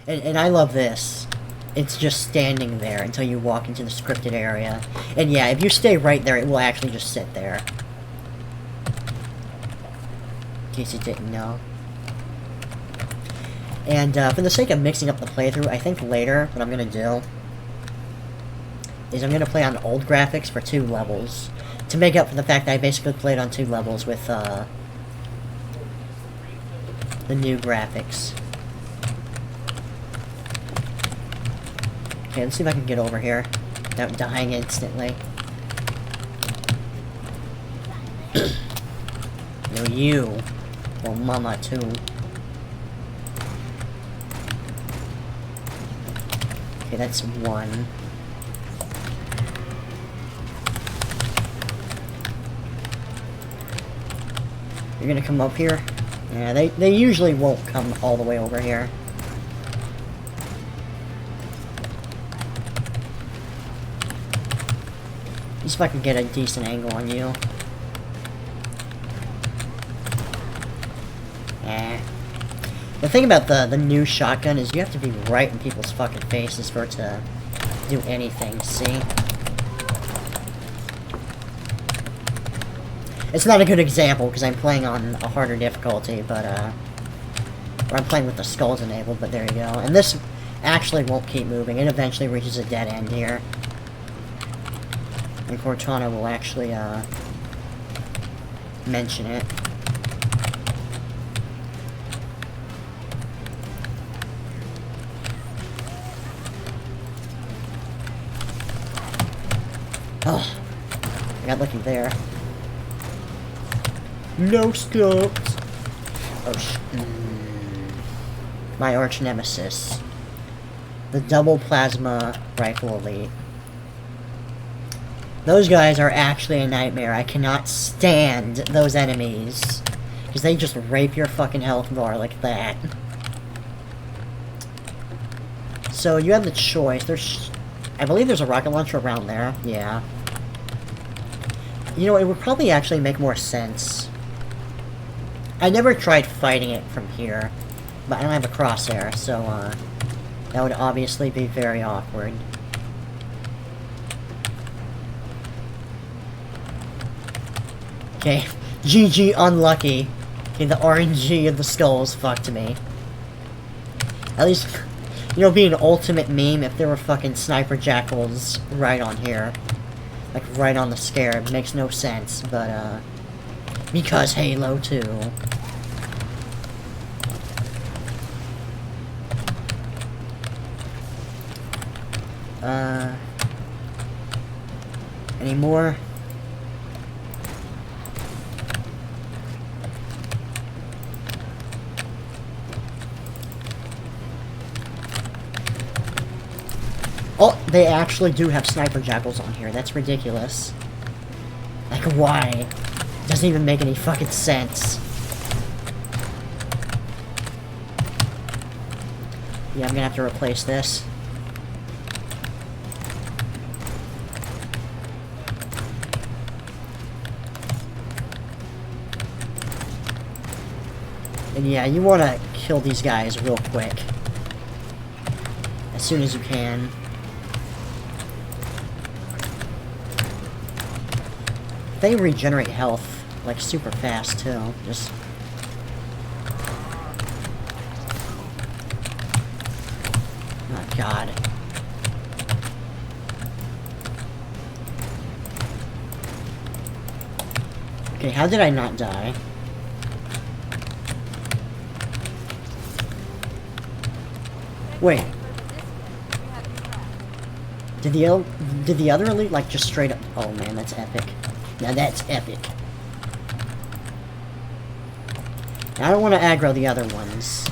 And I love this. It's just standing there until you walk into the scripted area. And yeah, if you stay right there, it will actually just sit there. In case you didn't know. And for the sake of mixing up the playthrough, I think later what I'm going to do is I'm going to play on old graphics for 2 levels. To make up for the fact that I basically played on 2 levels with the new graphics. Okay, let's see if I can get over here without dying instantly. No, you. Well, mama, too. Okay, that's 1. You're gonna come up here? Yeah, they usually won't come all the way over here. See if I can get a decent angle on you. Eh. The thing about the new shotgun is you have to be right in people's fucking faces for it to do anything, see? It's not a good example because I'm playing on a harder difficulty, but or I'm playing with the skulls enabled, but there you go. And this actually won't keep moving. It eventually reaches a dead end here. And Cortana will actually mention it. Oh, I got lucky there. No scopes. Oh, my arch nemesis. The double plasma rifle elite. Those guys are actually a nightmare. I cannot stand those enemies. Because they just rape your fucking health bar like that. So you have the choice. I believe there's a rocket launcher around there. Yeah. You know, it would probably actually make more sense. I never tried fighting it from here. But I don't have a crosshair, so that would obviously be very awkward. Okay, GG unlucky. Okay, the RNG of the skulls fucked me. At least, you know, it'd be an ultimate meme if there were fucking sniper jackals right on here. Like, right on the scarab. Makes no sense, but, because Halo 2. Any more? Oh, they actually do have sniper jackals on here. That's ridiculous. Like, why? Doesn't even make any fucking sense. Yeah, I'm gonna have to replace this. And yeah, you wanna kill these guys real quick. As soon as you can. They regenerate health, like, super fast, too. Just... oh, God. Okay, how did I not die? Wait. Did the other elite, like, just straight up... oh, man, that's epic. Now that's epic. I don't want to aggro the other ones.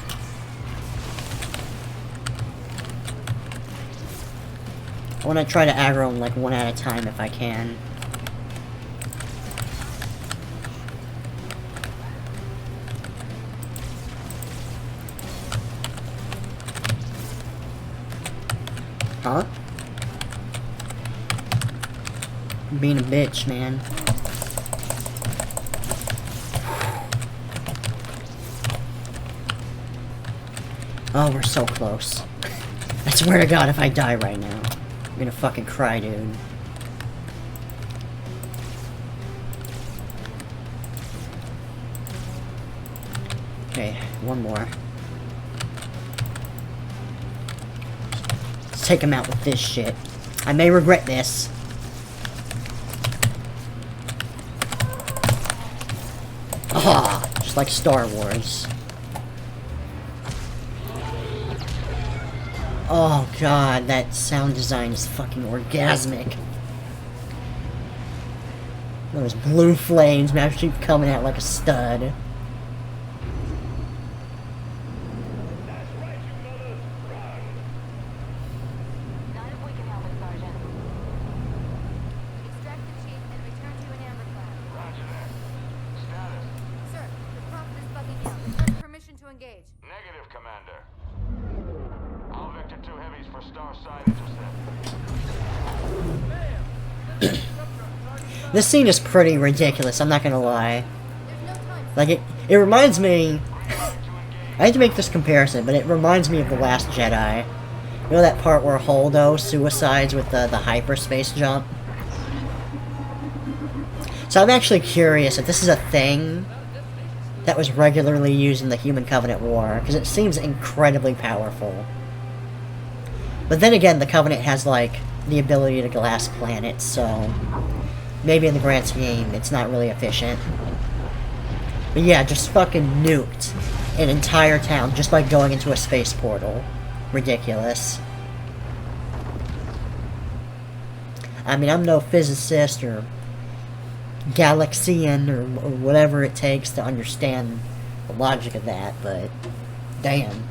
I want to try to aggro them, like, one at a time if I can. Huh? Being a bitch, man. Oh, we're so close. I swear to God, if I die right now, I'm gonna fucking cry, dude. Okay, one more. Let's take him out with this shit. I may regret this. Ah, just like Star Wars. Oh god, that sound design is fucking orgasmic. Those blue flames actually coming out like a stud. This scene is pretty ridiculous, I'm not gonna lie. Like, it reminds me... I hate to make this comparison, but it reminds me of The Last Jedi. You know that part where Holdo suicides with the hyperspace jump? So I'm actually curious if this is a thing that was regularly used in the Human Covenant War, because it seems incredibly powerful. But then again, the Covenant has, like, the ability to glass planets, so... maybe in the grand scheme, it's not really efficient. But yeah, just fucking nuked an entire town just by going into a space portal. Ridiculous. I mean, I'm no physicist or Galaxian or whatever it takes to understand the logic of that, but damn.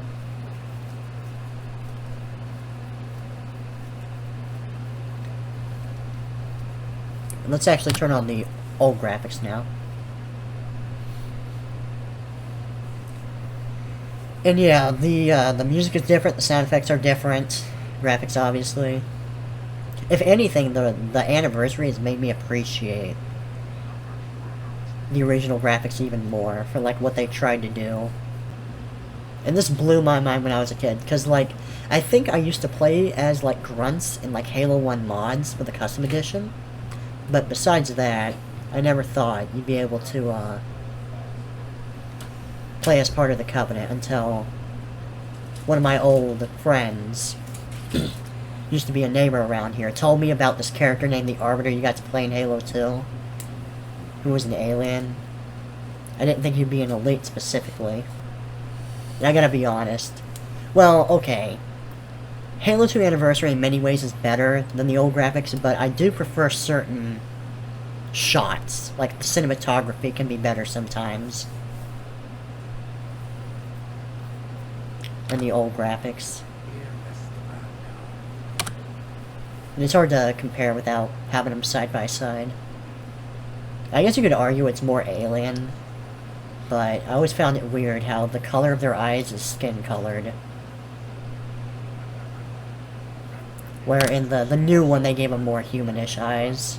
Let's actually turn on the old graphics now. And yeah, the music is different, the sound effects are different, graphics obviously. If anything, the anniversary has made me appreciate the original graphics even more for like what they tried to do. And this blew my mind when I was a kid, because like, I think I used to play as like grunts in like Halo 1 mods for the custom edition. But besides that, I never thought you'd be able to, play as part of the Covenant until one of my old friends, used to be a neighbor around here, told me about this character named the Arbiter you got to play in Halo 2, who was an alien. I didn't think he'd be an elite specifically. And I gotta be honest. Well, okay. Halo 2 Anniversary in many ways is better than the old graphics, but I do prefer certain shots. Like, the cinematography can be better sometimes than the old graphics. And it's hard to compare without having them side by side. I guess you could argue it's more alien, but I always found it weird how the color of their eyes is skin colored. Where in the new one, they gave them more humanish eyes.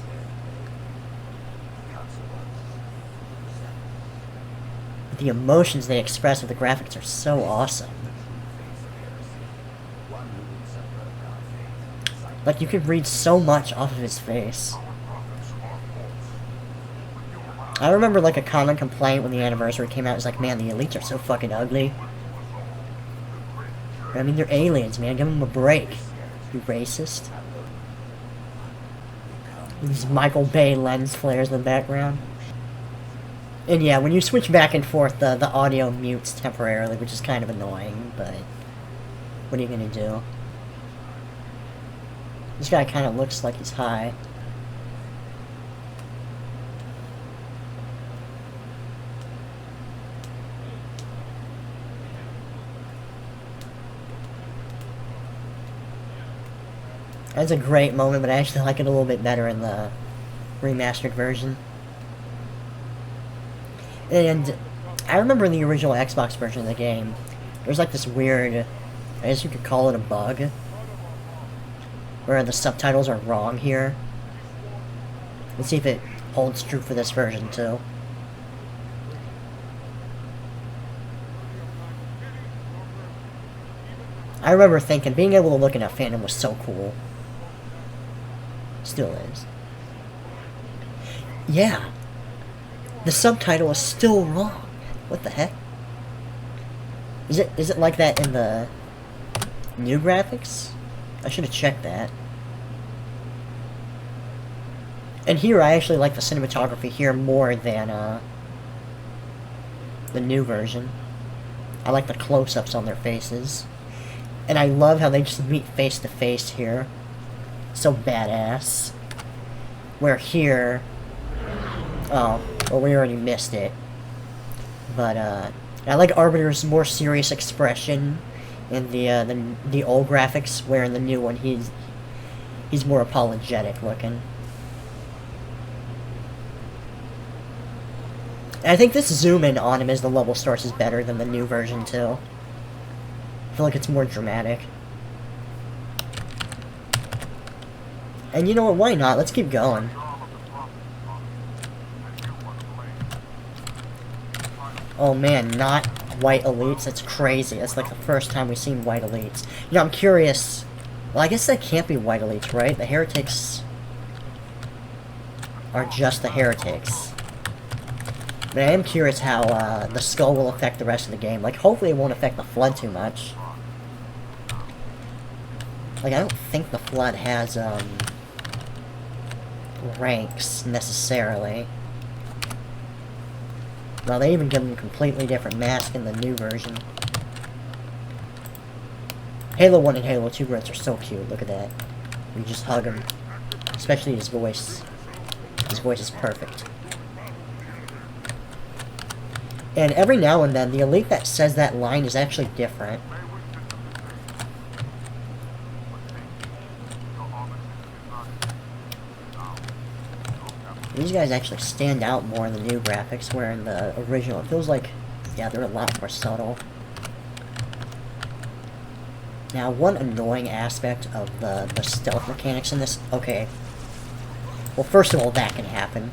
But the emotions they express with the graphics are so awesome. Like, you could read so much off of his face. I remember, like, a common complaint when the anniversary came out. It was like, man, the elites are so fucking ugly. But, I mean, they're aliens, man. Give them a break. You racist. These Michael Bay lens flares in the background. And yeah, when you switch back and forth, the audio mutes temporarily, which is kind of annoying, but what are you gonna do? This guy kind of looks like he's high. That's a great moment, but I actually like it a little bit better in the remastered version. And I remember in the original Xbox version of the game, there was like this weird, I guess you could call it a bug, where the subtitles are wrong here. Let's see if it holds true for this version too. I remember thinking being able to look in a Phantom was so cool. Still is. Yeah. The subtitle is still wrong. What the heck? Is it like that in the new graphics? I should have checked that. And here I actually like the cinematography here more than the new version. I like the close-ups on their faces. And I love how they just meet face to face here. So badass. Where here... Oh, well we already missed it. But I like Arbiter's more serious expression in the old graphics, where in the new one he's more apologetic looking. And I think this zoom in on him as the level starts is better than the new version too. I feel like it's more dramatic. And you know what, why not? Let's keep going. Oh man, not white elites? That's crazy. That's like the first time we've seen white elites. You know, I'm curious. Well, I guess that can't be white elites, right? The heretics are just the heretics. But I am curious how the skull will affect the rest of the game. Like, hopefully it won't affect the flood too much. Like, I don't think the flood has, ranks, necessarily. Well, they even give them a completely different mask in the new version. Halo 1 and Halo 2 grunts are so cute, look at that. You just hug him. Especially his voice. His voice is perfect. And every now and then, the elite that says that line is actually different. These guys actually stand out more in the new graphics, where in the original it feels like, yeah, they're a lot more subtle. Now, one annoying aspect of the stealth mechanics in this... Okay. Well, first of all, that can happen.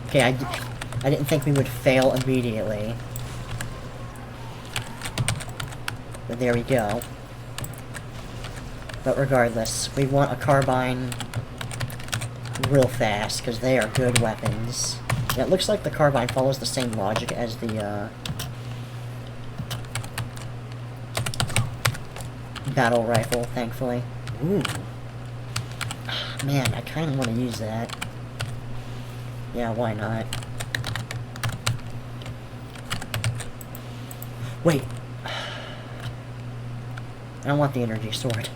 Okay, I didn't think we would fail immediately. But there we go. But regardless, we want a carbine real fast, because they are good weapons. And it looks like the carbine follows the same logic as the, battle rifle, thankfully. Ooh. Man, I kind of want to use that. Yeah, why not? Wait. I don't want the energy sword.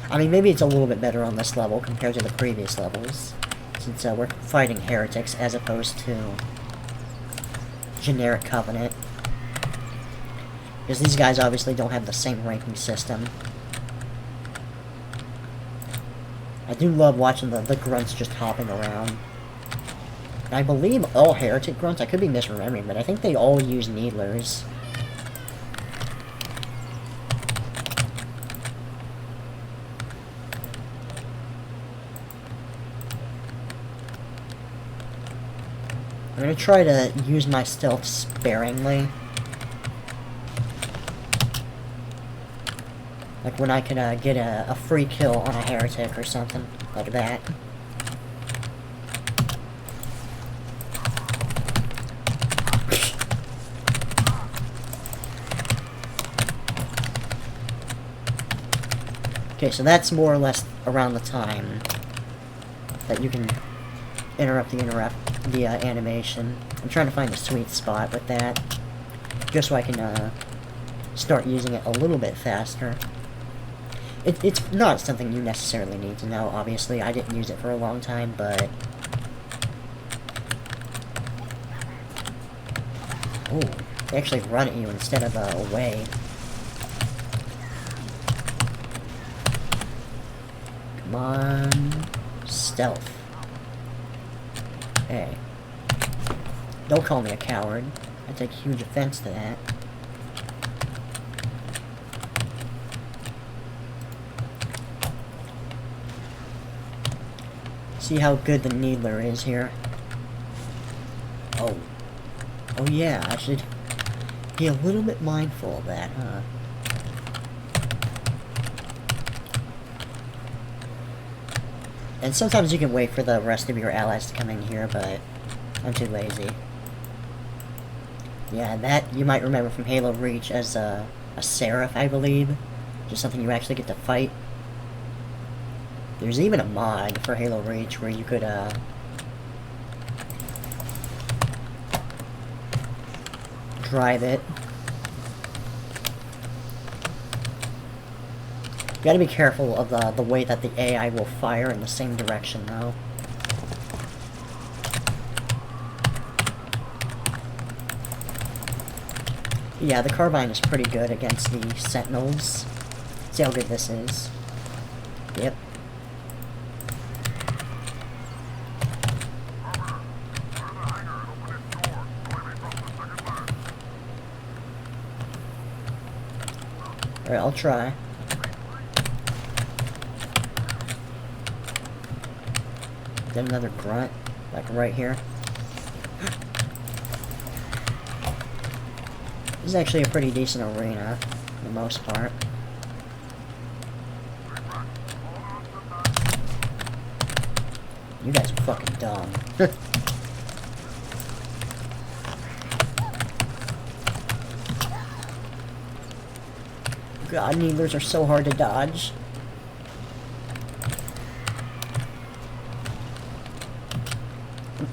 I mean, maybe it's a little bit better on this level compared to the previous levels, since we're fighting heretics as opposed to generic Covenant. Because these guys obviously don't have the same ranking system. I do love watching the grunts just hopping around. And I believe all heretic grunts, I could be misremembering, but I think they all use needlers. I'm gonna try to use my stealth sparingly. Like when I can get a free kill on a heretic or something like that. Okay, so that's more or less around the time that you can interrupt the animation. I'm trying to find a sweet spot with that, just so I can start using it a little bit faster. It's not something you necessarily need to know, obviously. I didn't use it for a long time, but... Oh, they actually run at you instead of away. Come on... Stealth. Hey. Don't call me a coward. I take huge offense to that. See how good the needler is here. Oh. Oh yeah, I should Be a little bit mindful of that, huh? And sometimes you can wait for the rest of your allies to come in here, but I'm too lazy. Yeah, that you might remember from Halo Reach as a Seraph, I believe. Just something you actually get to fight. There's even a mod for Halo Reach where you could, drive it. You gotta be careful of the way that the AI will fire in the same direction, though. Yeah, the carbine is pretty good against the sentinels. See how good this is. Yep. Alright, I'll try. Then another grunt, like right here. This is actually a pretty decent arena, for the most part. You guys are fucking dumb. God, needlers are so hard to dodge.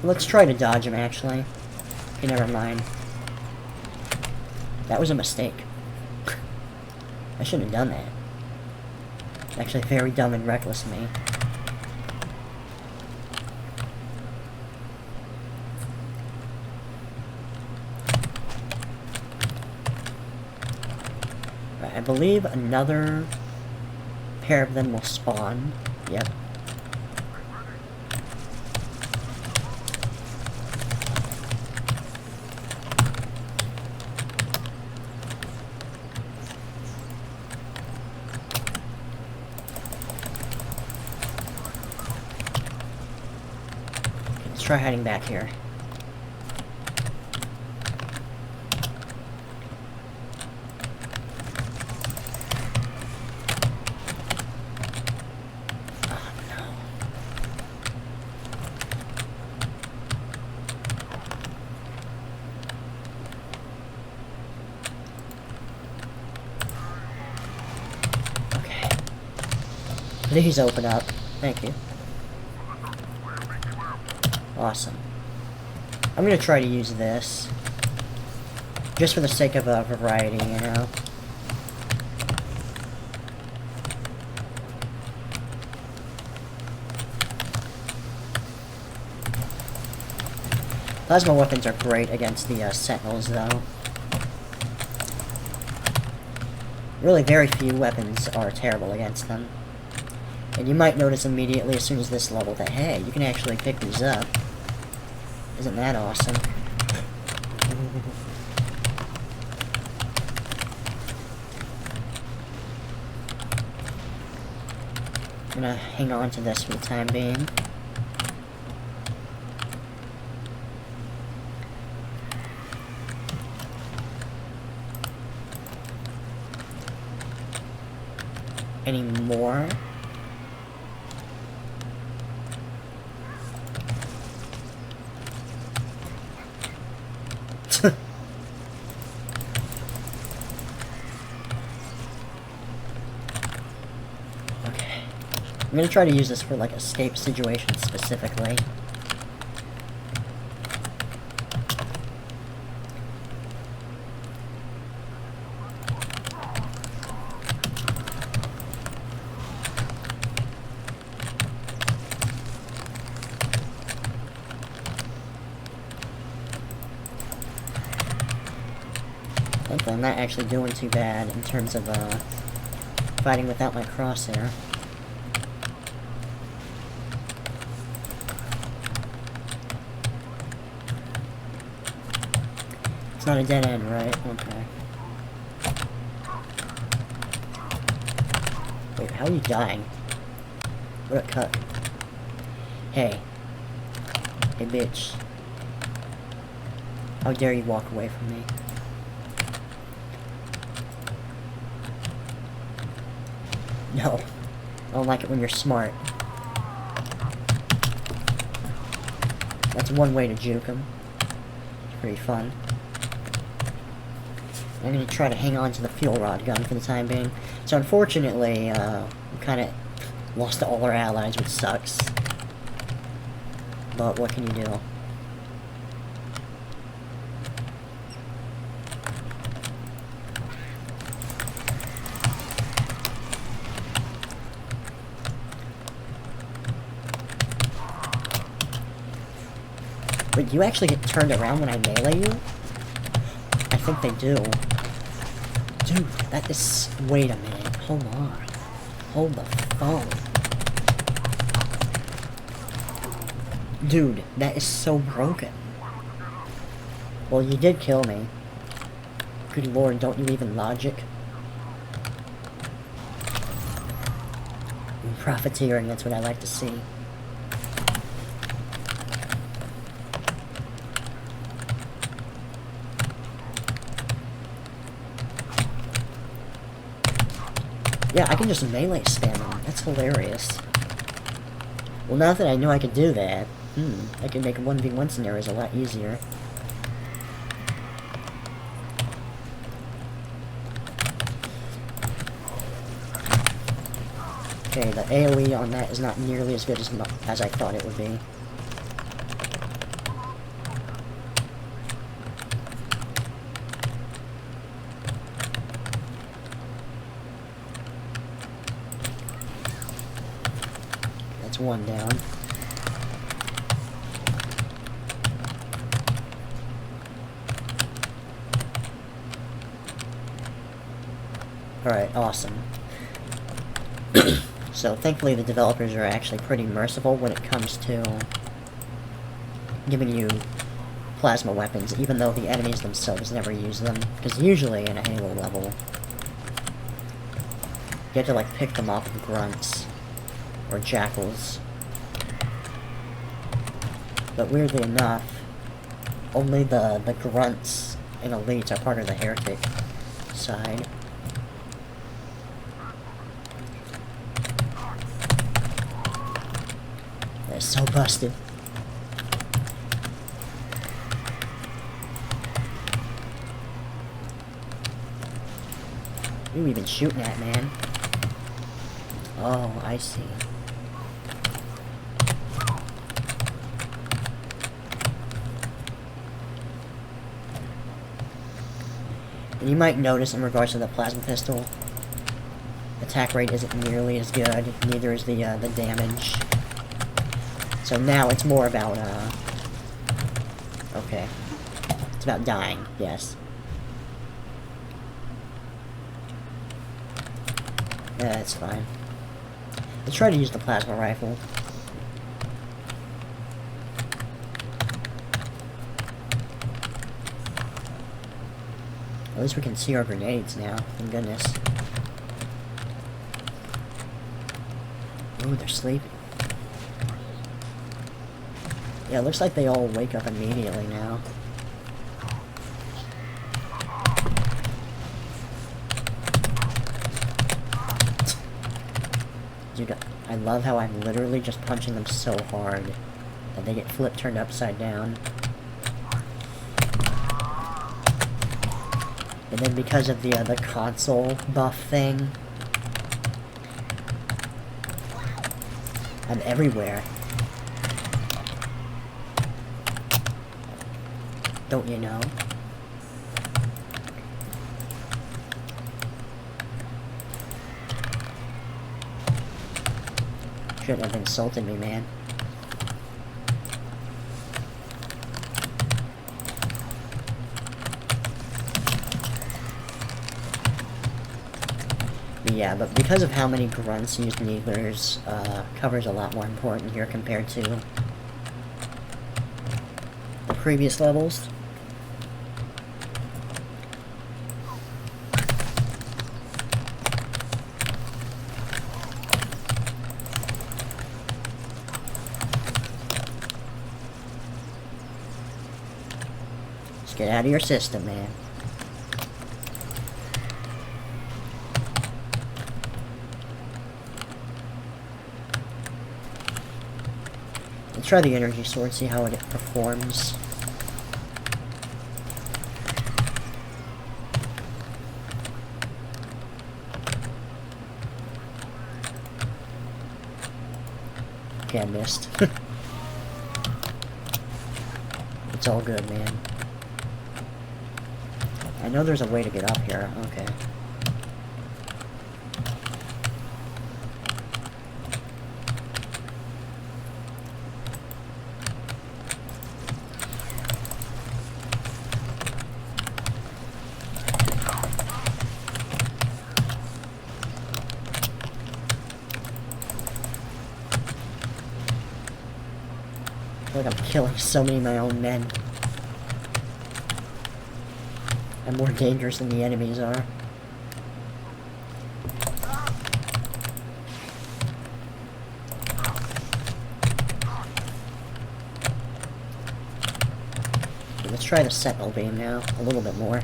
Let's try to dodge him, actually. Okay, never mind. That was a mistake. I shouldn't have done that. Actually, very dumb and reckless of me. Right, I believe another pair of them will spawn. Yep. Try hiding back here. Oh no. Okay. Please open up. Thank you. Awesome. I'm gonna try to use this. Just for the sake of variety, you know? Plasma weapons are great against the sentinels, though. Really, very few weapons are terrible against them. And you might notice immediately as soon as this level that, hey, you can actually pick these up. Isn't that awesome? I'm gonna hang on to this for the time being. Any more? I'm gonna try to use this for, like, escape situations specifically. Thankfully, I'm not actually doing too bad in terms of, fighting without my crosshair. It's not a dead end, right? Okay. Wait, how are you dying? What a cuck. Hey. Hey, bitch. How dare you walk away from me? No. I don't like it when you're smart. That's one way to juke him. It's pretty fun. I'm gonna try to hang on to the fuel rod gun for the time being. So unfortunately, we kinda lost all our allies, which sucks. But what can you do? Wait, do you actually get turned around when I melee you? I think they do. Dude, that is... Wait a minute. Hold on. Hold the phone. Dude, that is so broken. Well, you did kill me. Good lord, don't you even logic? Profiteering, that's what I like to see. Yeah, I can just melee spam them. That's hilarious. Well, now that I knew I could do that, I can make 1v1 scenarios a lot easier. Okay, the AoE on that is not nearly as good as I thought it would be. That's one down. Alright, awesome. So thankfully the developers are actually pretty merciful when it comes to giving you plasma weapons, even though the enemies themselves never use them. Because usually in a Halo level, you have to like pick them off of grunts or jackals. But weirdly enough, only the grunts and elites are part of the heretic side. They're so busted. Who are you even shooting at, man? Oh, I see. And you might notice in regards to the plasma pistol, attack rate isn't nearly as good, neither is the damage. So now it's more about, okay. It's about dying, yes. Yeah, that's fine. Let's try to use the plasma rifle. At least we can see our grenades now, thank goodness. Ooh, they're sleeping. Yeah, it looks like they all wake up immediately now. Dude, I love how I'm literally just punching them so hard that they get turned upside down. And then because of the console buff thing, I'm everywhere. Don't you know? Shouldn't have insulted me, man. Yeah, but because of how many grunts use needlers, cover's a lot more important here compared to the previous levels. Just get out of your system, man. Let's try the energy sword, see how it performs. Okay, I missed. It's all good, man. I know there's a way to get up here. Okay. I feel like I'm killing so many of my own men. I'm more dangerous than the enemies are. Okay, let's try the sentinel beam now, a little bit more.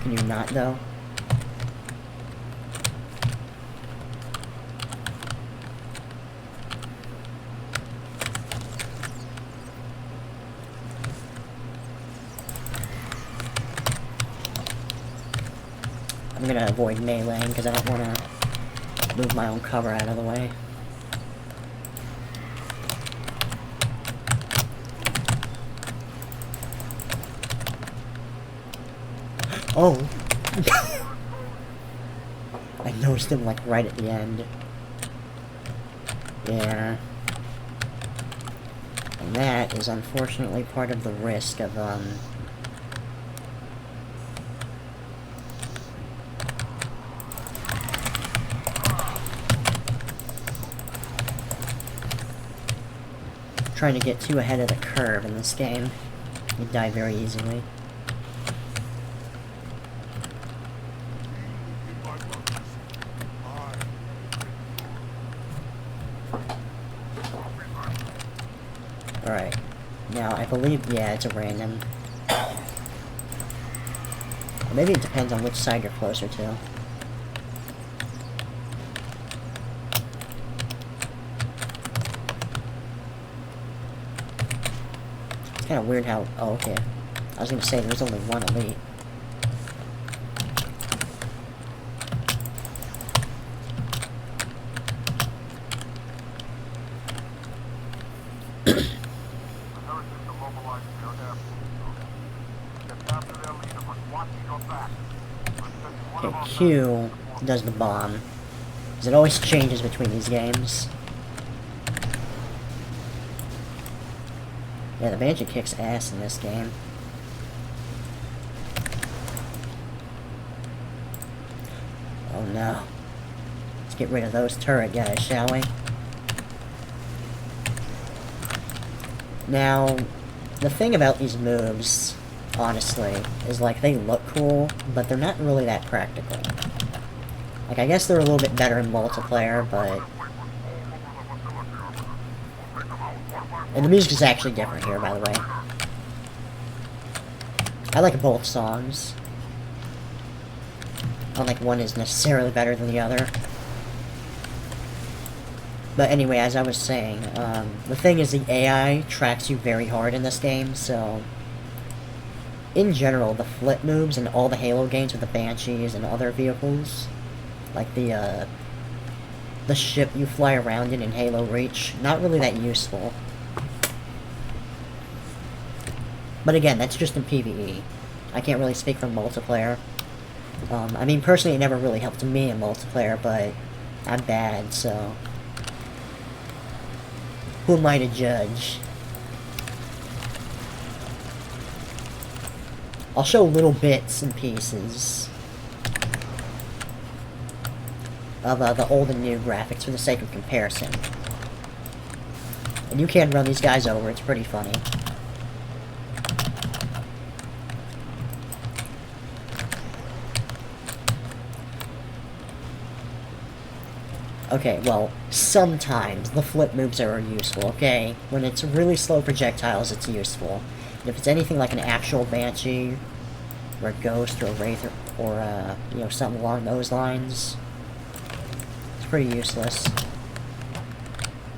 Can you not, though? I'm gonna avoid meleeing because I don't want to move my own cover out of the way. Oh! I noticed him, like, right at the end. Yeah. And that is unfortunately part of the risk of, trying to get too ahead of the curve in this game. You die very easily. Alright. Now, I believe, yeah, it's a random. Or maybe it depends on which side you're closer to. It's kind of weird how... Oh, okay. I was gonna say there's only one elite. Okay, Q does the bomb. Because it always changes between these games. Yeah, the Banshee kicks ass in this game. Oh no. Let's get rid of those turret guys, shall we? Now, the thing about these moves, honestly, is like they look cool, but they're not really that practical. Like, I guess they're a little bit better in multiplayer, but... And the music is actually different here, by the way. I like both songs. I don't think one is necessarily better than the other. But anyway, as I was saying, the thing is the AI tracks you very hard in this game, so... In general, the flip moves in all the Halo games with the Banshees and other vehicles, like the ship you fly around in Halo Reach, not really that useful. But again, that's just in PvE. I can't really speak for multiplayer. I mean, personally, it never really helped me in multiplayer, but I'm bad, so... Who am I to judge? I'll show little bits and pieces of the old and new graphics for the sake of comparison. And you can run these guys over, it's pretty funny. Okay, well, sometimes the flip moves are useful, okay? When it's really slow projectiles, it's useful. And if it's anything like an actual Banshee, or a Ghost, or a Wraith, or you know, something along those lines, it's pretty useless.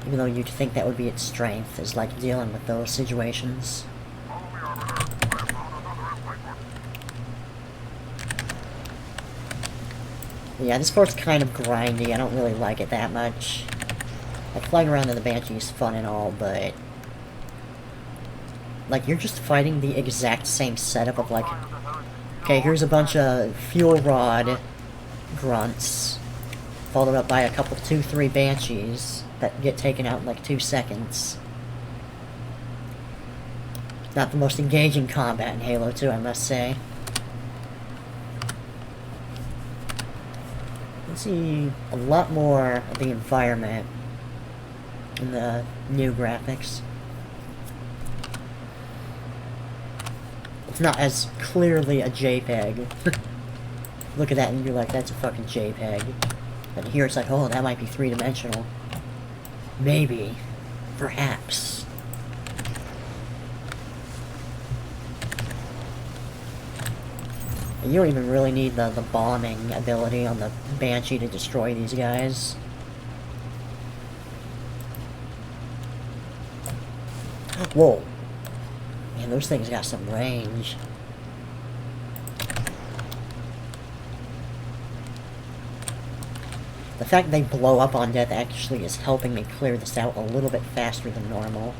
Even though you'd think that would be its strength, is like dealing with those situations. Yeah, this fort's kind of grindy. I don't really like it that much. Like, flying around in the Banshee is fun and all, but... like, you're just fighting the exact same setup of, like... okay, here's a bunch of fuel rod grunts, followed up by a couple, 2-3 Banshees that get taken out in, like, 2 seconds. Not the most engaging combat in Halo 2, I must say. See a lot more of the environment in the new graphics. It's not as clearly a JPEG. Look at that and you're like, that's a fucking JPEG. But here it's like, oh, that might be 3-dimensional. Maybe. Perhaps. You don't even really need the bombing ability on the Banshee to destroy these guys. Whoa. Man, those things got some range. The fact they blow up on death actually is helping me clear this out a little bit faster than normal.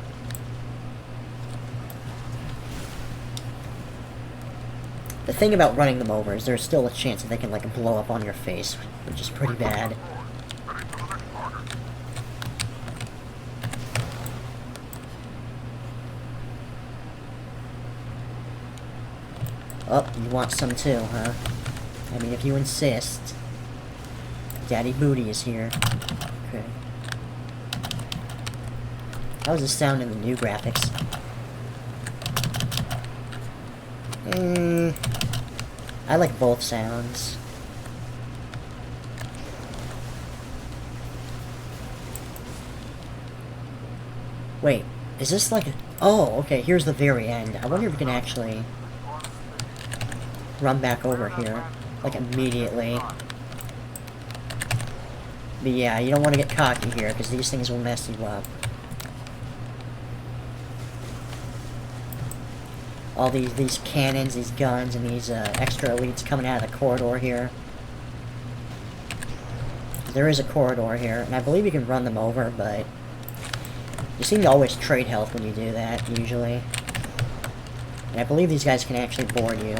The thing about running them over is there's still a chance that they can, like, blow up on your face, which is pretty bad. Oh, you want some too, huh? I mean, if you insist. Daddy Booty is here. Okay. How does this sound in the new graphics? I like both sounds. Wait, is this like... oh, okay, here's the very end. I wonder if we can actually run back over here, like, immediately. But yeah, you don't want to get cocky here, because these things will mess you up. All these cannons, these guns, and these extra elites coming out of the corridor here. There is a corridor here, and I believe you can run them over, but you seem to always trade health when you do that, usually. And I believe these guys can actually board you.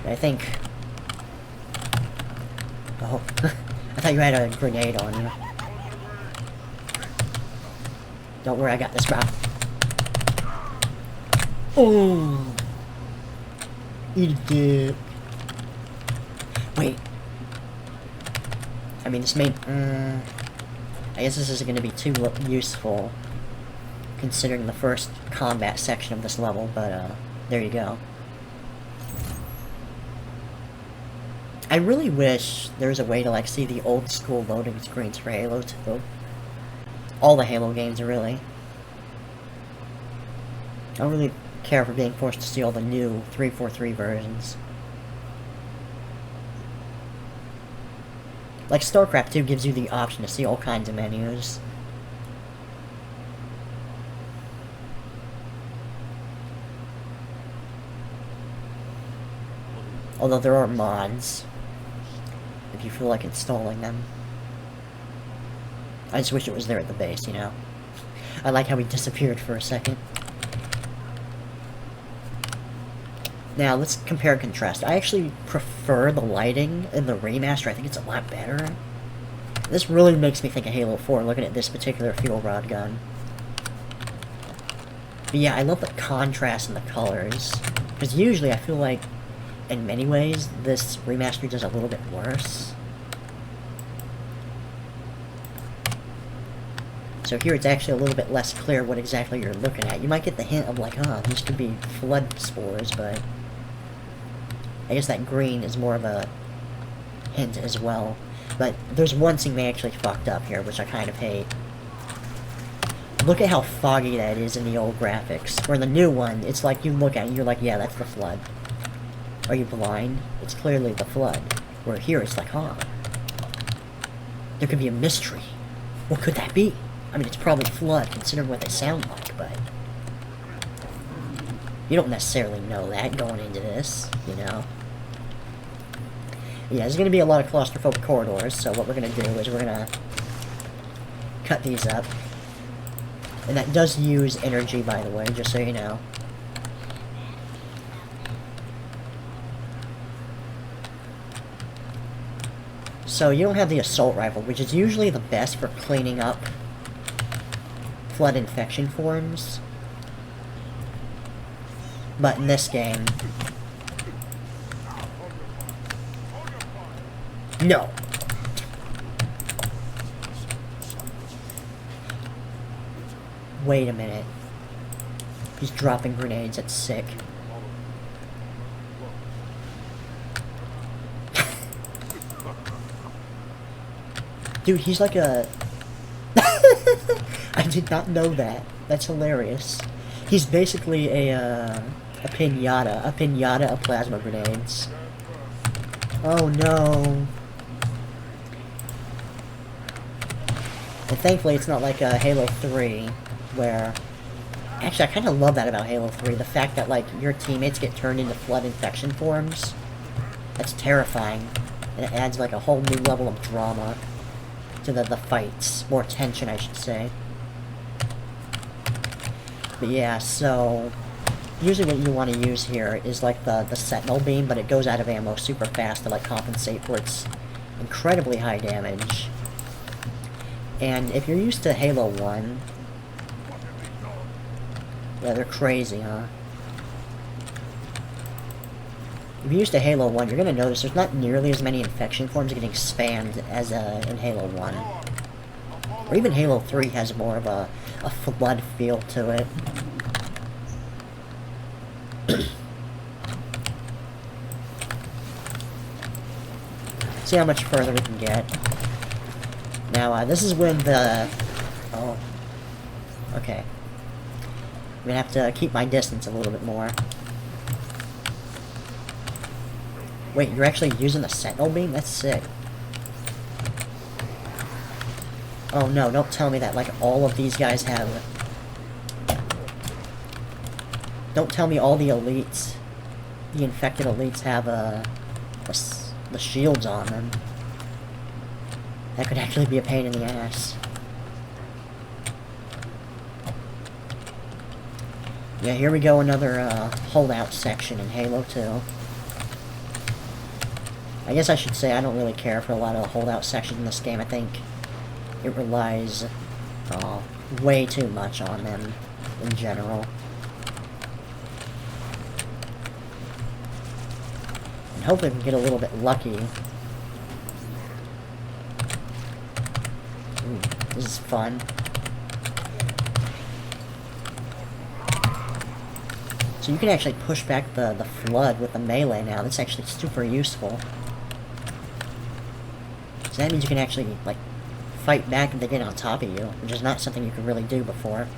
But I think... oh, I thought you had a grenade on you. Don't worry, I got this, bro. Oh! Eat a dick. Wait. I mean, this may... I guess this isn't going to be too useful, considering the first combat section of this level, but, there you go. I really wish there was a way to, like, see the old school loading screens for Halo 2. All the Halo games, really. I don't really care for being forced to see all the new 343 versions. Like, StarCraft 2 gives you the option to see all kinds of menus. Although there are mods, if you feel like installing them. I just wish it was there at the base, you know? I like how he disappeared for a second. Now, let's compare and contrast. I actually prefer the lighting in the remaster. I think it's a lot better. This really makes me think of Halo 4, looking at this particular fuel rod gun. But yeah, I love the contrast in the colors. Because usually I feel like, in many ways, this remaster does a little bit worse. So here it's actually a little bit less clear what exactly you're looking at. You might get the hint of like, oh, these could be flood spores, but I guess that green is more of a hint as well. But there's one thing they actually fucked up here, which I kind of hate. Look at how foggy that is in the old graphics. Or in the new one, it's like you look at it, you're like, yeah, that's the flood. Are you blind? It's clearly the flood. Where here, it's like, huh. There could be a mystery. What could that be? I mean, it's probably flood, considering what they sound like, but... you don't necessarily know that going into this, you know? Yeah, there's going to be a lot of claustrophobic corridors, so what we're going to do is we're going to cut these up. And that does use energy, by the way, just so you know. So you don't have the assault rifle, which is usually the best for cleaning up flood infection forms. But in this game... no! Wait a minute. He's dropping grenades, that's sick. Dude, he's like a... I did not know that. That's hilarious. He's basically a pinata of plasma grenades. Oh no. And thankfully it's not like Halo 3, where... actually, I kind of love that about Halo 3, the fact that, like, your teammates get turned into flood infection forms. That's terrifying. And it adds, like, a whole new level of drama to the fights. More tension, I should say. But yeah, so... usually what you want to use here is, like, the Sentinel Beam, but it goes out of ammo super fast to, like, compensate for its incredibly high damage. And if you're used to Halo 1... yeah, they're crazy, huh? If you're used to Halo 1, you're gonna notice there's not nearly as many infection forms getting spammed as in Halo 1. Or even Halo 3 has more of a flood feel to it. See how much further we can get. Now, this is when the... oh. Okay. I'm gonna have to keep my distance a little bit more. Wait, you're actually using the Sentinel Beam? That's sick. Oh no, don't tell me that, like, all of these guys have... don't tell me all the elites, the infected elites have, the shields on them. That could actually be a pain in the ass. Yeah, here we go, another, holdout section in Halo 2. I guess I should say I don't really care for a lot of holdout sections in this game. I think it relies way too much on them in general. And hopefully we can get a little bit lucky. Ooh, this is fun. So you can actually push back the flood with the melee now. That's actually super useful. So that means you can actually, like, fight back if they get on top of you, which is not something you could really do before.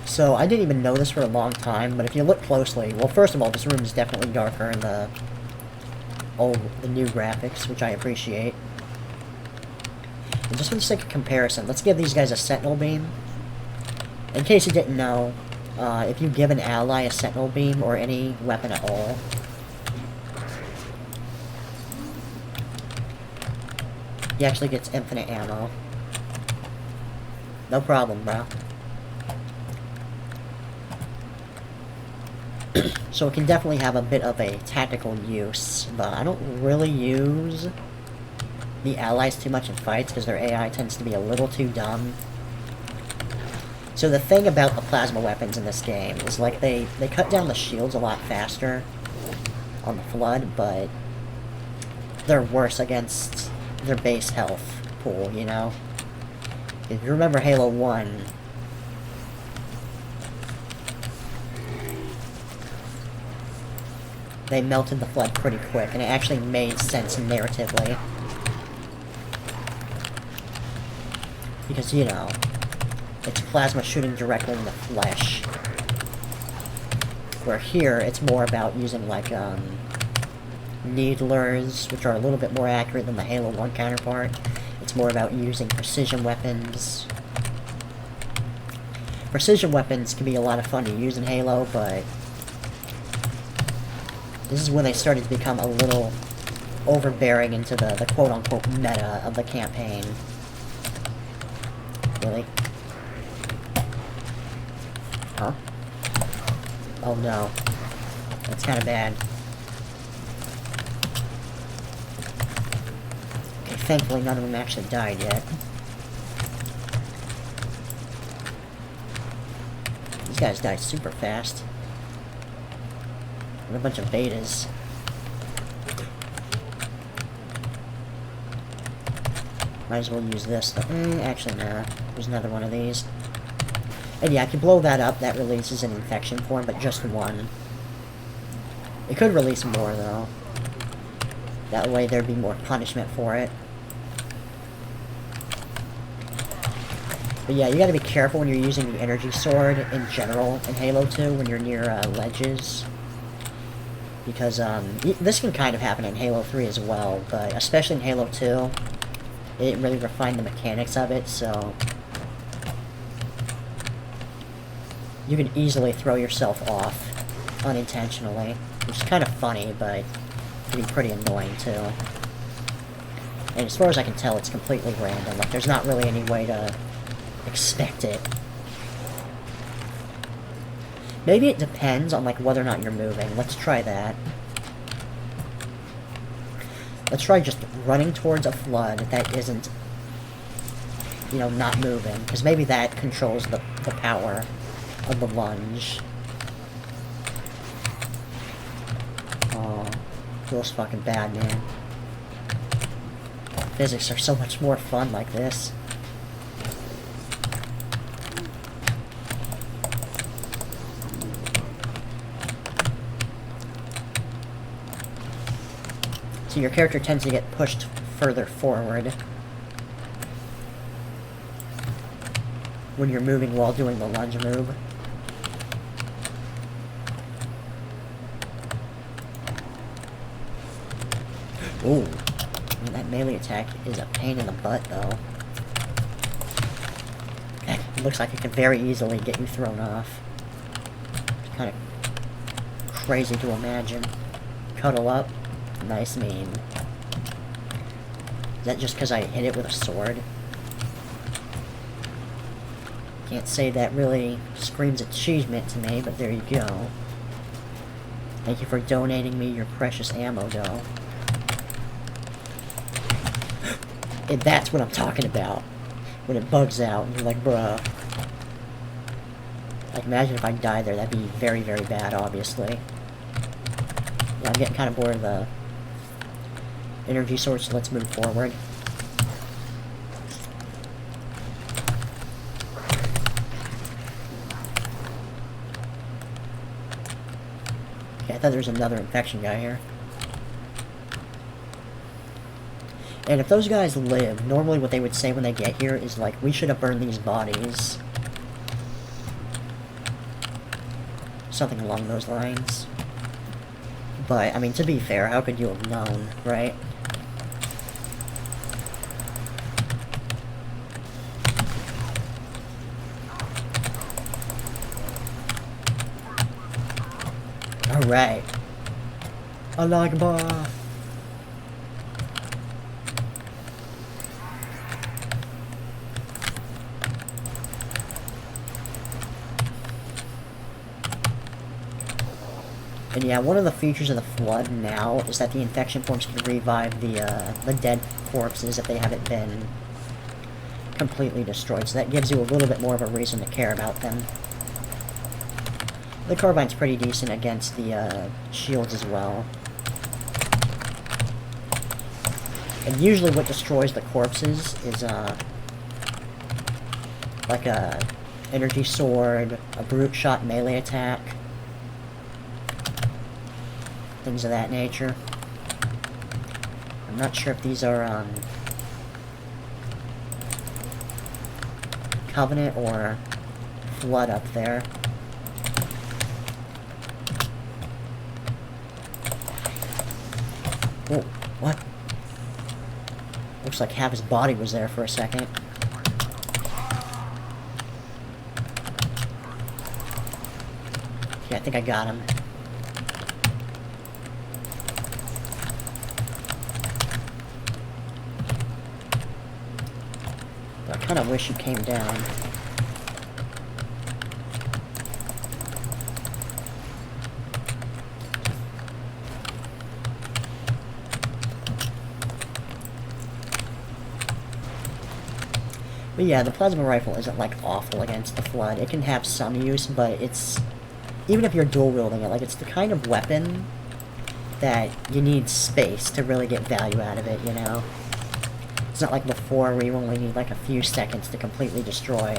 So, I didn't even know this for a long time, but if you look closely, well, first of all, this room is definitely darker in the new graphics, which I appreciate. And just for the sake of comparison, let's give these guys a Sentinel Beam. In case you didn't know, if you give an ally a Sentinel Beam, or any weapon at all, he actually gets infinite ammo. No problem, bro. So it can definitely have a bit of a tactical use, but I don't really use the allies too much in fights because their AI tends to be a little too dumb. So the thing about the plasma weapons in this game is, like, they cut down the shields a lot faster on the flood, but they're worse against their base health pool, you know? If you remember Halo 1, they melted the Flood pretty quick, and it actually made sense narratively. Because, you know, it's plasma shooting directly in the flesh. Where here, it's more about using, like, needlers, which are a little bit more accurate than the Halo 1 counterpart. It's more about using precision weapons. Precision weapons can be a lot of fun to use in Halo, but this is when they started to become a little overbearing into the quote-unquote meta of the campaign. Really? Huh? Oh no. That's kinda bad. Okay, thankfully none of them actually died yet. These guys died super fast. And a bunch of betas. Might as well use this. Actually, nah. There's another one of these. And yeah, if you blow that up, that releases an infection form, but just one. It could release more, though. That way there'd be more punishment for it. But yeah, you gotta be careful when you're using the energy sword in general in Halo 2 when you're near ledges. Because, this can kind of happen in Halo 3 as well, but especially in Halo 2, it really refined the mechanics of it, so you can easily throw yourself off unintentionally, which is kind of funny, but it can be pretty annoying too. And as far as I can tell, it's completely random. Like, there's not really any way to expect it. Maybe it depends on, like, whether or not you're moving. Let's try that. Let's try just running towards a flood that isn't, you know, not moving. Because maybe that controls the power of the lunge. Oh, feels fucking bad, man. Physics are so much more fun like this. So your character tends to get pushed further forward when you're moving while doing the lunge move. Ooh. Man, that melee attack is a pain in the butt, though. It looks like it could very easily get you thrown off. It's kind of crazy to imagine. Cuddle up. Nice meme. Is that just because I hit it with a sword? Can't say that really screams achievement to me, but there you go. Thank you for donating me your precious ammo, though. And that's what I'm talking about. When it bugs out, and you're like, bruh. Like, imagine if I died there, that'd be very, very bad, obviously. Yeah, I'm getting kind of bored of the energy source, so let's move forward. Okay, I thought there was another infection guy here. And if those guys live, normally what they would say when they get here is like, we should have burned these bodies. Something along those lines. But, I mean, to be fair, how could you have known, right? Alright. Allah Akbar. And yeah, one of the features of the Flood now is that the infection forms can revive the dead corpses if they haven't been completely destroyed. So that gives you a little bit more of a reason to care about them. The carbine's pretty decent against the shields as well. And usually what destroys the corpses is, like a energy sword, a brute shot melee attack, things of that nature. I'm not sure if these are, Covenant or Flood up there. Oh, what? Looks like half his body was there for a second. Yeah, I think I got him. But I kind of wish he came down. But yeah, the plasma rifle isn't, like, awful against the Flood. It can have some use, but it's... Even if you're dual-wielding it, like, it's the kind of weapon that you need space to really get value out of it, you know? It's not like before where you only need, like, a few seconds to completely destroy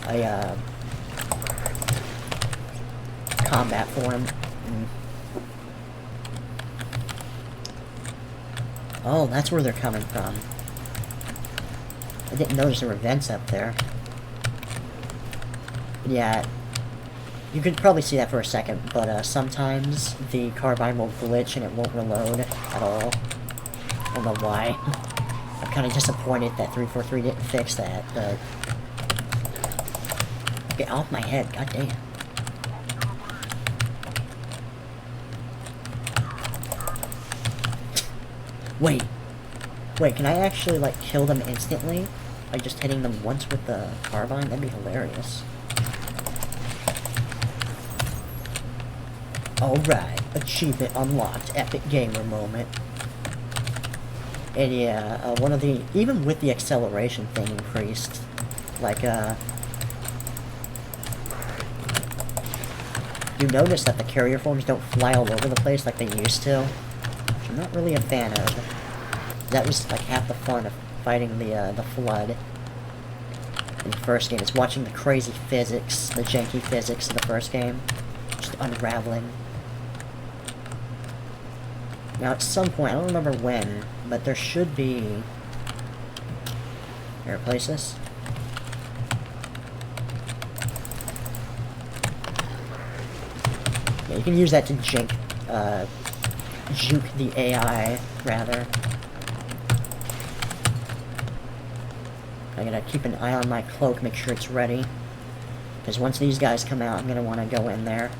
a, combat form. Oh, that's where they're coming from. I didn't notice there were vents up there. But yeah, you could probably see that for a second, but sometimes the carbine will glitch and it won't reload at all. I don't know why. I'm kind of disappointed that 343 didn't fix that, but... Get off my head, goddamn. Wait, can I actually, like, kill them instantly? By just hitting them once with the carbine? That'd be hilarious. Alright, achievement unlocked, epic gamer moment. And yeah, one of the... Even with the acceleration thing increased, like, you notice that the carrier forms don't fly all over the place like they used to, which I'm not really a fan of. That was, like, half the fun of fighting the Flood in the first game. It's watching the crazy physics, the janky physics of the first game, just unraveling. Now, at some point, I don't remember when, but there should be... Here, replace this. Yeah, you can use that to juke the AI, rather. I gotta keep an eye on my cloak, make sure it's ready. Because once these guys come out, I'm gonna want to go in there.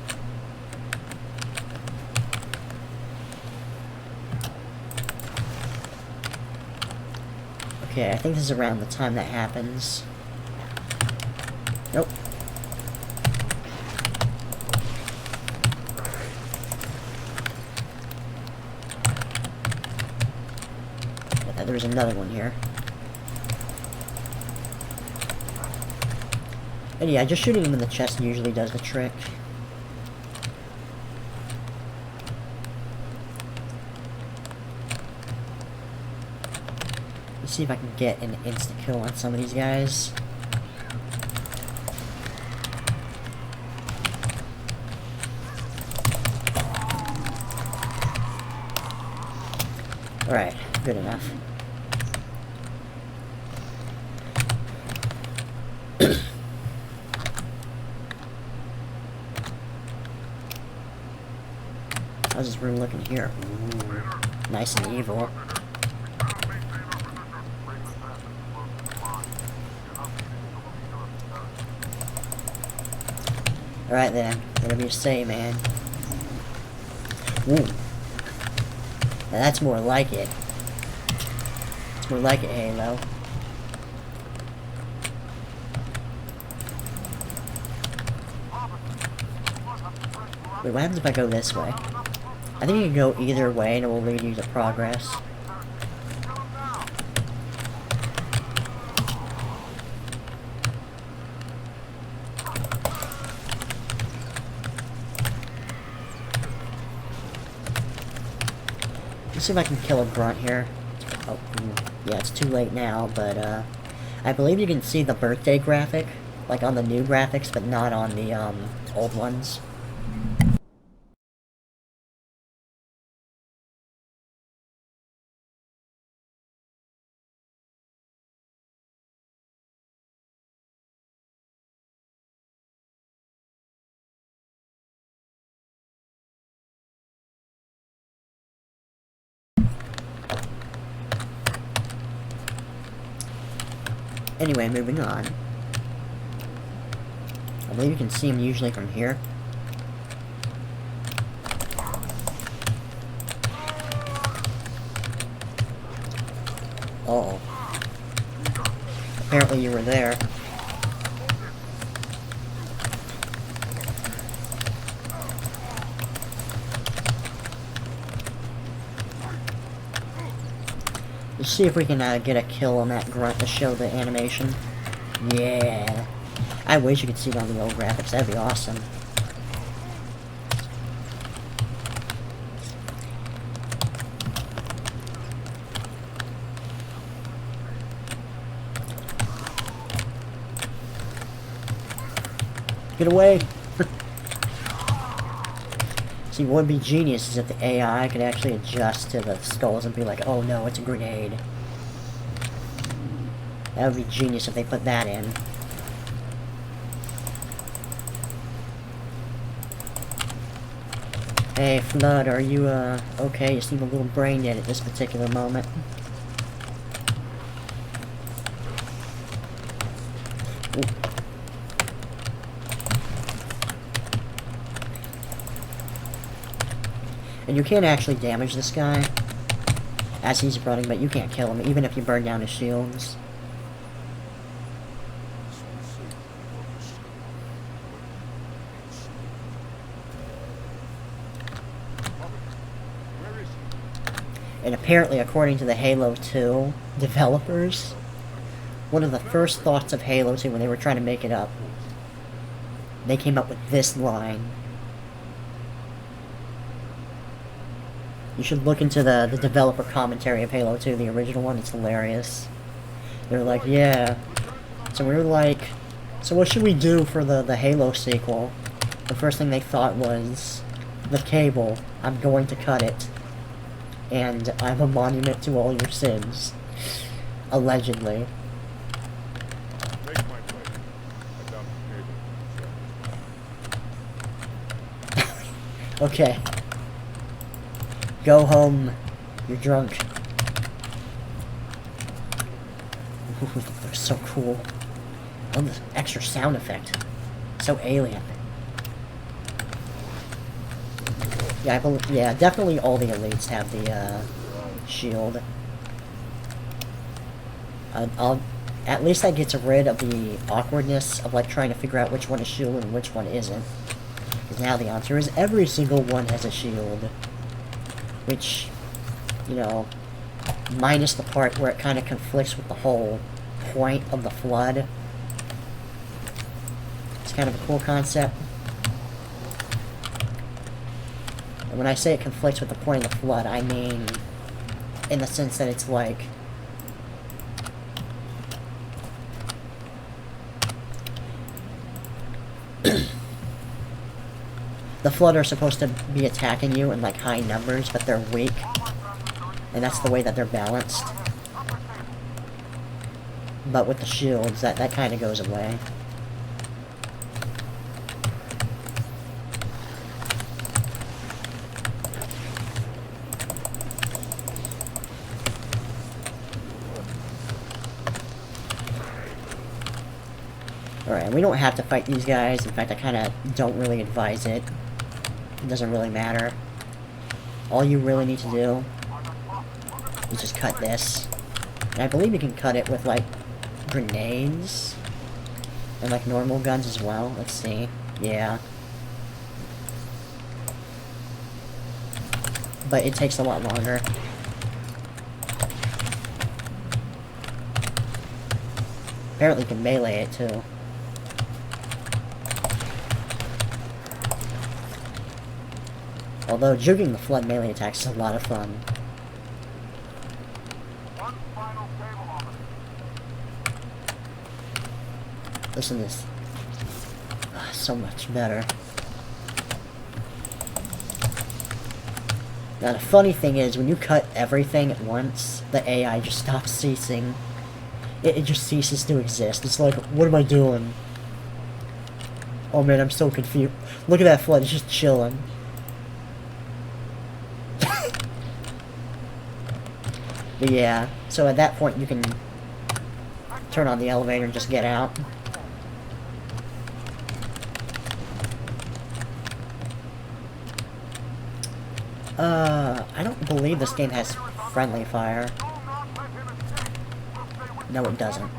Okay, I think this is around the time that happens. Nope. I thought there was another one here. And yeah, just shooting him in the chest usually does the trick. Let's see if I can get an instant kill on some of these guys. Alright, good enough. How's this room looking here? Ooh, nice and evil. Alright then, whatever you say, man. Ooh. Now that's more like it. It's more like it, Halo. Wait, what happens if I go this way? I think you can go either way and it will lead you to progress. Let's see if I can kill a grunt here. Oh, yeah, it's too late now, but, I believe you can see the birthday graphic, like on the new graphics, but not on the, old ones. Anyway, moving on. I believe you can see him usually from here. Uh-oh. Apparently you were there. Let's see if we can get a kill on that grunt to show the animation. Yeah. I wish you could see it on the old graphics. That'd be awesome. Get away! See, what would be genius is if the AI could actually adjust to the skulls and be like, oh no, it's a grenade. That would be genius if they put that in. Hey, Flood, are you, okay? You seem a little brain dead at this particular moment. Ooh. And you can't actually damage this guy as he's running, but you can't kill him, even if you burn down his shields. And apparently, according to the Halo 2 developers, one of the first thoughts of Halo 2 when they were trying to make it up, they came up with this line. You should look into the developer commentary of Halo 2, the original one. It's hilarious. They're like, yeah. So we were like, so what should we do for the Halo sequel? The first thing they thought was, the cable. I'm going to cut it. And I'm a monument to all your sins. Allegedly. Okay. Go home. You're drunk. Ooh, they're so cool. I love this extra sound effect. So alien. Yeah, I believe, yeah, definitely all the elites have the, shield. At least that gets rid of the awkwardness of, like, trying to figure out which one is shield and which one isn't. Because now the answer is every single one has a shield. Which, you know, minus the part where it kind of conflicts with the whole point of the Flood. It's kind of a cool concept. And when I say it conflicts with the point of the Flood, I mean in the sense that it's like the Flood are supposed to be attacking you in like high numbers, but they're weak. And that's the way that they're balanced. But with the shields, that kind of goes away. Alright, and we don't have to fight these guys. In fact, I kind of don't really advise it. It doesn't really matter. All you really need to do is just cut this. And I believe you can cut it with, like, grenades. And, like, normal guns as well. Let's see. Yeah. But it takes a lot longer. Apparently you can melee it, too. Although, juking the Flood melee attacks is a lot of fun. Listen to this. So much better. Now the funny thing is, when you cut everything at once, the AI just stops ceasing. It just ceases to exist. It's like, what am I doing? Oh man, I'm so confused. Look at that flood, it's just chilling. But yeah, so at that point you can turn on the elevator and just get out. I don't believe this game has friendly fire. No, it doesn't.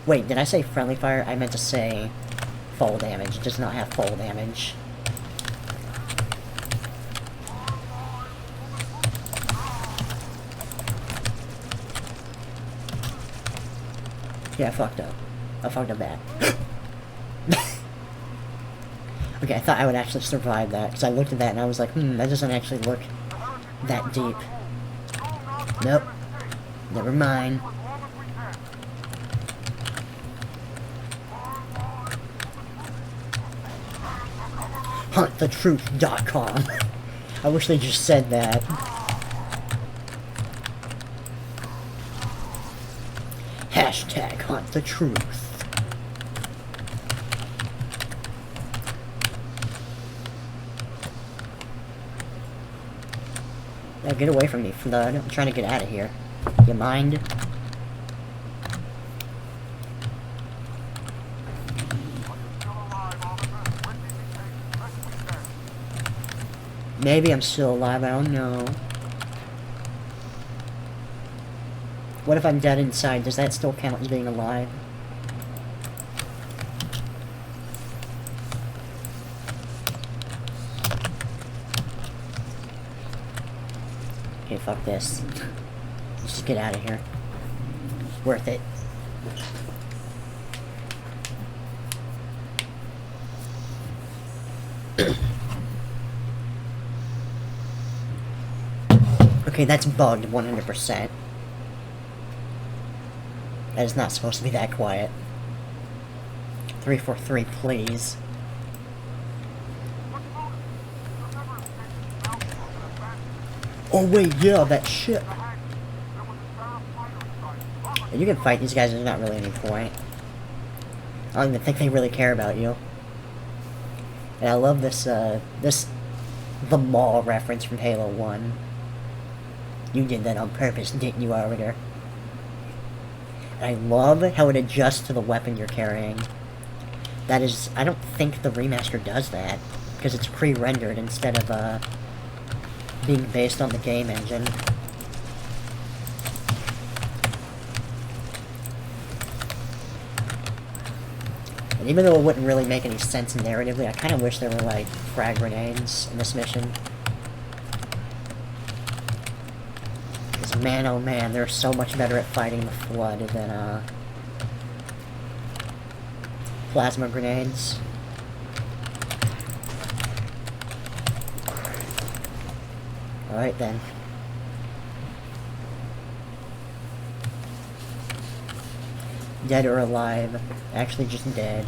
Wait, did I say friendly fire? I meant to say fall damage. It does not have fall damage. Yeah, I fucked up. I fucked up bad. Okay, I thought I would actually survive that, because I looked at that and I was like, that doesn't actually look that deep. Nope. Never mind. HuntTheTruth.com. I wish they just said that. Hashtag HuntTheTruth. Yeah, get away from me, Flood. I'm trying to get out of here. You mind? Maybe I'm still alive, I don't know. What if I'm dead inside? Does that still count as being alive? Okay, fuck this. Let's just get out of here. It's worth it. Okay, that's bugged 100%. That is not supposed to be that quiet. 343, please. Oh wait, yeah, that ship. You can fight these guys, there's not really any point. I don't even think they really care about you. And I love this, the mall reference from Halo 1. You did that on purpose, didn't you, Arbiter? And I love how it adjusts to the weapon you're carrying. That is, I don't think the remaster does that, because it's pre-rendered instead of, being based on the game engine. And even though it wouldn't really make any sense narratively, I kind of wish there were, like, frag grenades in this mission. Because, man, oh man, they're so much better at fighting the Flood than, plasma grenades. Alright then. Dead or alive. Actually just dead.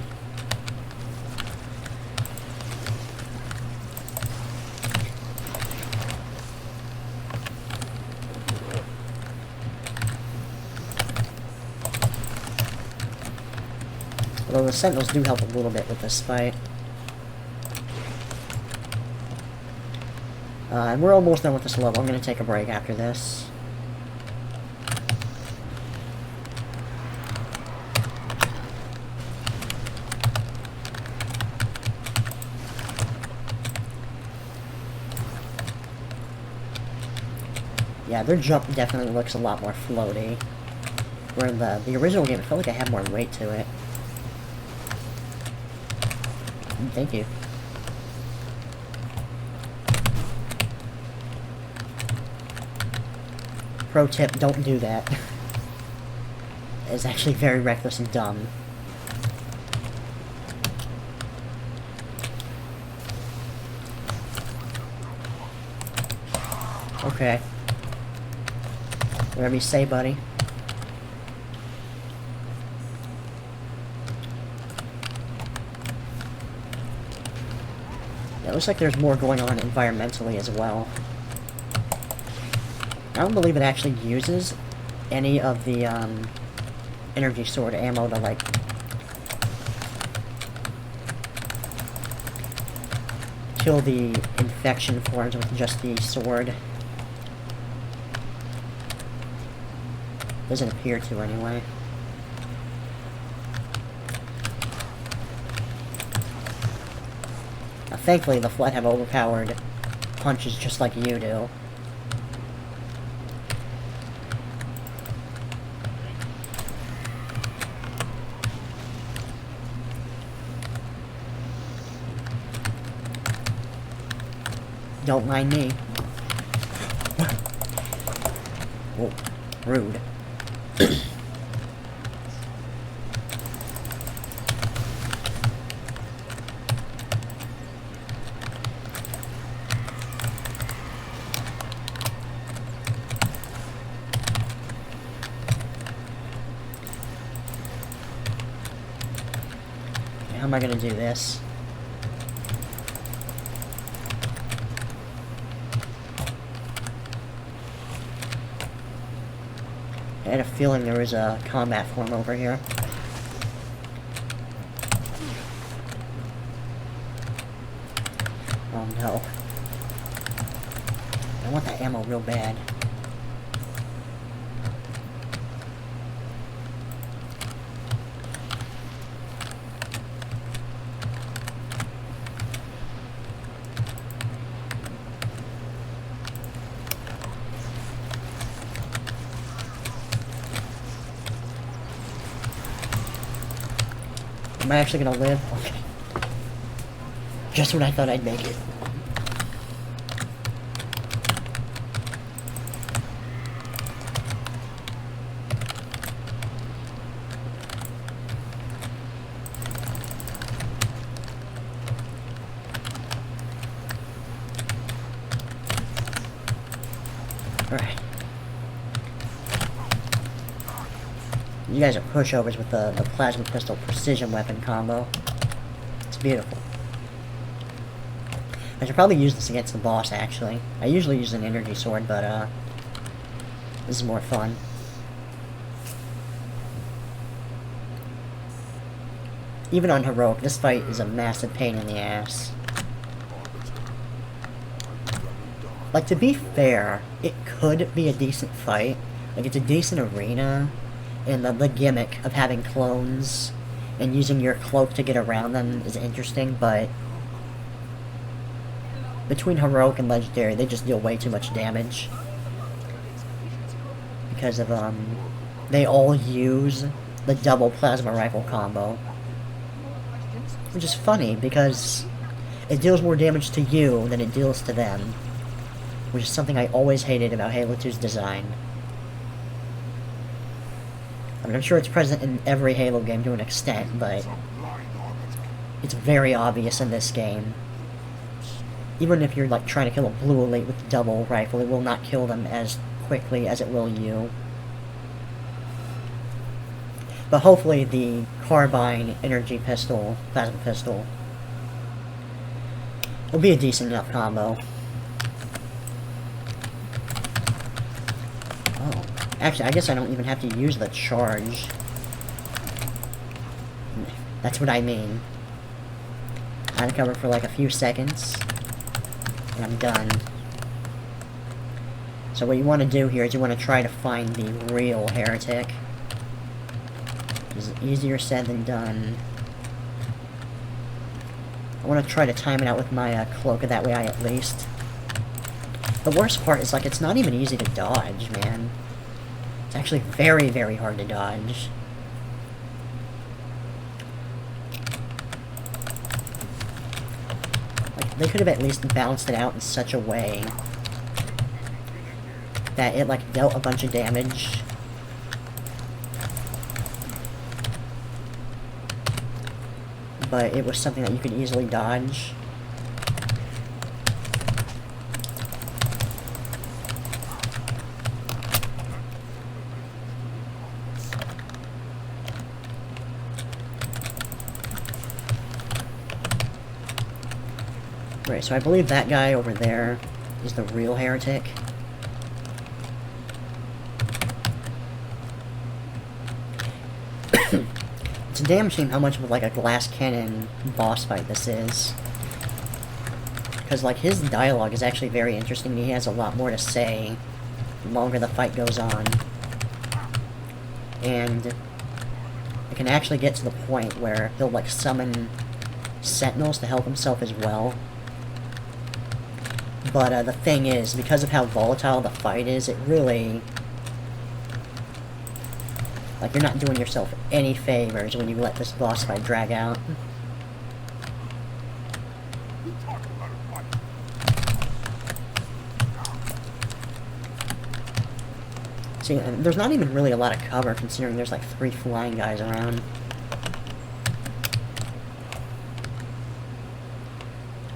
Although the Sentinels do help a little bit with this fight. And we're almost done with this level. I'm going to take a break after this. Yeah, their jump definitely looks a lot more floaty. Where in the original game, it felt like I had more weight to it. Thank you. Pro tip, don't do that. It's actually very reckless and dumb. Okay. Whatever you say, buddy. It looks like there's more going on environmentally as well. I don't believe it actually uses any of the energy sword ammo to, like, kill the infection forms with just the sword. Doesn't appear to, anyway. Now, thankfully, the Flood have overpowered punches just like you do. Don't mind me. Whoa, rude. How am I gonna do this? I had a feeling there was a combat form over here. Oh no. I want that ammo real bad. Am I actually gonna live? Okay. Just when I thought I'd make it. Alright. You guys are pushovers with the plasma pistol precision weapon combo. It's beautiful. I should probably use this against the boss, actually. I usually use an energy sword, but this is more fun. Even on heroic, this fight is a massive pain in the ass. Like, to be fair, it could be a decent fight. Like, it's a decent arena. And the gimmick of having clones and using your cloak to get around them is interesting, but between heroic and legendary, they just deal way too much damage. Because of, they all use the double plasma rifle combo. Which is funny, because it deals more damage to you than it deals to them. Which is something I always hated about Halo 2's design. I mean, I'm sure it's present in every Halo game to an extent, but it's very obvious in this game. Even if you're, like, trying to kill a blue elite with the double rifle, it will not kill them as quickly as it will you. But hopefully the carbine, energy pistol, plasma pistol will be a decent enough combo. Oh. Actually, I guess I don't even have to use the charge. That's what I mean. I cover for like a few seconds, and I'm done. So what you want to do here is you want to try to find the real heretic. It's easier said than done. I want to try to time it out with my cloak, that way I at least... The worst part is, like, it's not even easy to dodge, man. It's actually very, very hard to dodge. Like, they could have at least balanced it out in such a way that it, like, dealt a bunch of damage. But it was something that you could easily dodge. Great, so I believe that guy over there is the real heretic. It's a damn shame how much of like a glass cannon boss fight this is. Because like his dialogue is actually very interesting and he has a lot more to say the longer the fight goes on. And it can actually get to the point where he'll like summon sentinels to help himself as well. But the thing is, because of how volatile the fight is, it really... like, you're not doing yourself any favors when you let this boss fight drag out. See, there's not even really a lot of cover, considering there's like 3 flying guys around.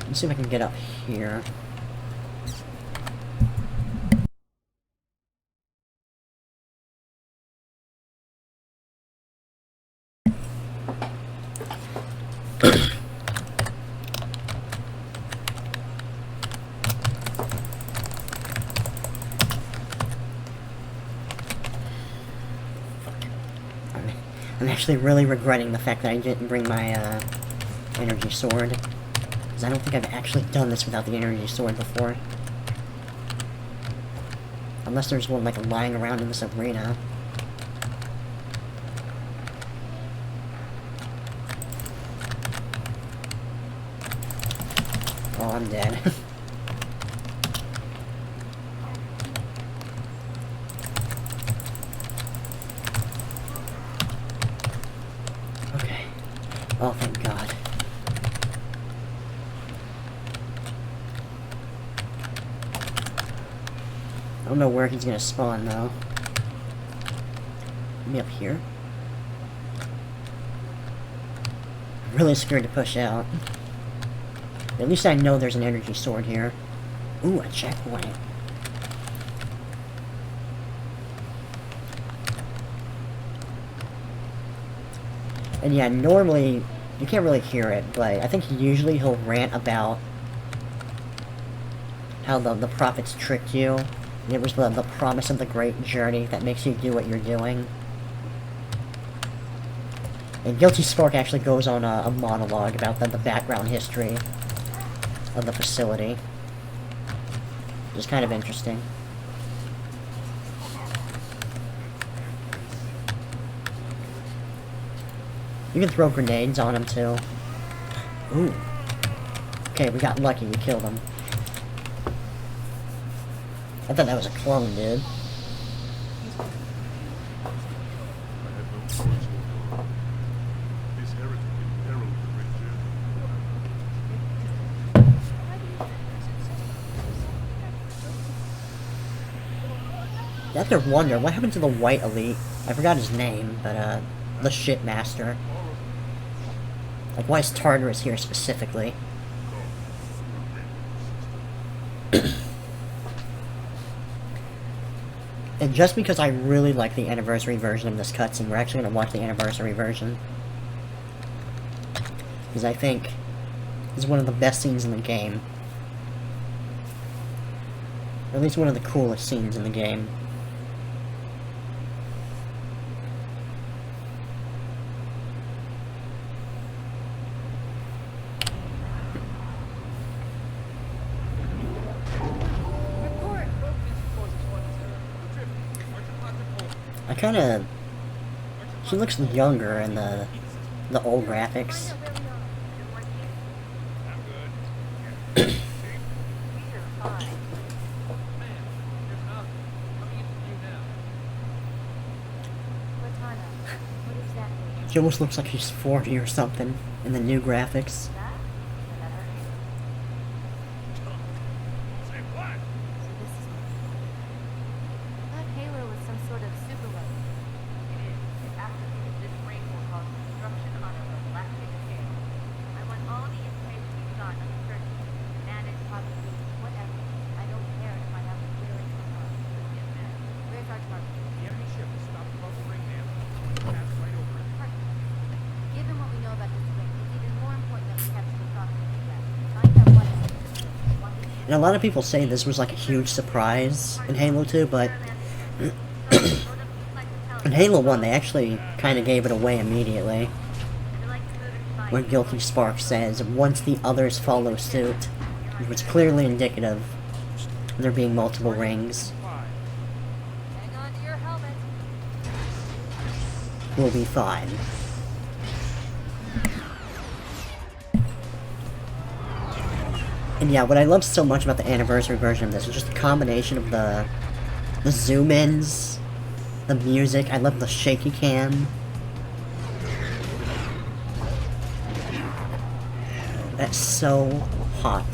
Let's see if I can get up here. I'm actually really regretting the fact that I didn't bring my energy sword. Because I don't think I've actually done this without the energy sword before. Unless there's one like lying around in this arena. Oh, I'm dead. Okay. Oh, thank God. I don't know where he's gonna spawn, though. Maybe up here? I'm really scared to push out. At least I know there's an energy sword here. Ooh, a checkpoint. And yeah, normally, you can't really hear it, but I think usually he'll rant about how the prophets tricked you. And it was the promise of the great journey that makes you do what you're doing. And Guilty Spark actually goes on a monologue about the background history of the facility. Which is kind of interesting. You can throw grenades on him too. Ooh. Okay, we got lucky, we killed him. I thought that was a clone, dude. You have to wonder, what happened to the white elite? I forgot his name, but, the shipmaster. Like, why is Tartarus here specifically? And just because I really like the anniversary version of this cutscene, we're actually going to watch the anniversary version. Because I think it's one of the best scenes in the game. Or at least one of the coolest scenes in the game. I kinda... She looks younger in the old graphics. She almost looks like she's 40 or something in the new graphics. And a lot of people say this was like a huge surprise in Halo 2, but in Halo 1 they actually kind of gave it away immediately. When Guilty Spark says, once the others follow suit, which was clearly indicative of there being multiple rings. Hang on to your helmet. We'll be fine. And yeah, what I love so much about the anniversary version of this is just the combination of the zoom-ins, the music. I love the shaky cam. That's so hot.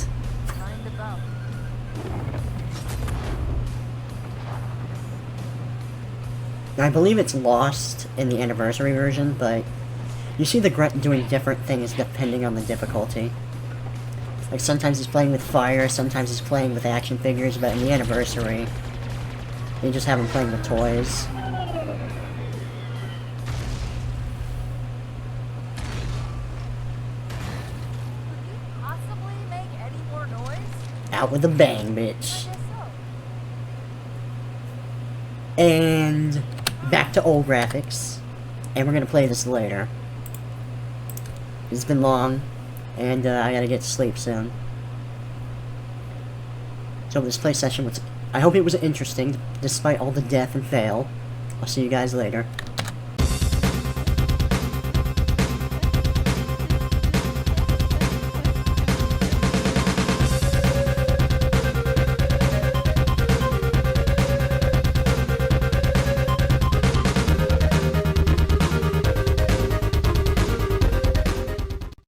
Mind the belt. Now, I believe it's lost in the anniversary version, but you see the Grunt doing different things depending on the difficulty. Like, sometimes he's playing with fire, sometimes he's playing with action figures, but in the anniversary, they just have him playing with toys. Possibly make any more noise? Out with a bang, I bitch. guess so. And back to old graphics. And we're gonna play this later. It's been long, and I gotta get to sleep soon. So this play session was... I hope it was interesting, despite all the death and fail. I'll see you guys later.